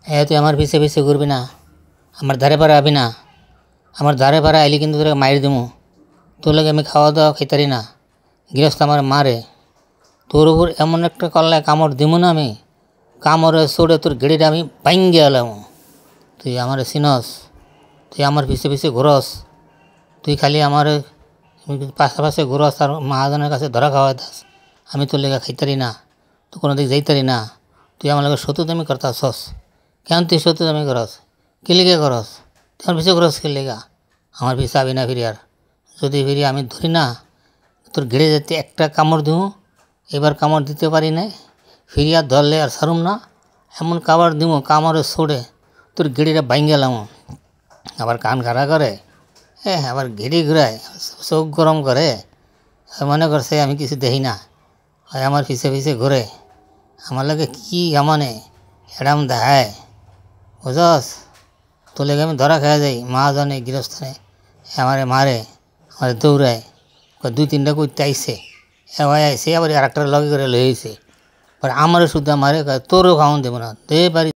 তুই আমার পিছে পিছে ঘুরবি না, আমার ধারে পারে আবি না। আমার ধারে পারে আইলি কিন্তু তোকে মাইর দিমু। তোর লাগে আমি খাওয়া দাওয়া খাইতারি না, গৃহস্থ আমার মারে। তোর উপর এমন একটা কল্লায় কামড় দিমু না আমি, কামড়ে চড়ে তোর গেড়িটা আমি ভাঙ্গে এলাম। তুই আমার চিনস, তুই আমার পিছে পিছে ঘুরস, তুই খালি আমার পাশে ঘুরস আর মহাজনের কাছে ধরা খাওয়াই দাস। আমি তোর লেগে খাইতারি না, তুই কোনো দিক যাইতারি না। তুই আমার লগে শত্রুতামি করতাছস। কেন তুই শত্রুতামি করস? কি লেগে করস? তুই আমার পিছিয়ে করস কি লেগা? আমার পিছিয়ে আবি না ফিরি আর। যদি ফিরি আমি ধরি না, তোর ঘিরে যেতে একটা কামড় দিব। এবার কামড় দিতে পারি নাই, ফিরি আর ধরলে আর সারুম না। এমন কামড় দিব, কামড়ে ছোড়ে তোর গিড়িটা ভাঙ্গে গেলাম। আবার কান খাড়া করে, আবার ঘিড়ি ঘুরায়, চোখ গরম করে, মনে করছে আমি কিছু দেখি না। আমার পিছে পিছে ঘুরে, আমার লাগে কি আমানে এরাম দেখায়, বুঝস? তোর লেগে আমি ধরা খেয়ে যাই, মহাজনে গৃহস্থনে আমারে মারে, আমার দৌড়ায়, 2-3টা করতে আইসে, আইসে আবার আর একটা লগে করে লইছে। আমারও শুদ্ধ মারে, তোরও খাওয়ান দেবো না, দে পারি।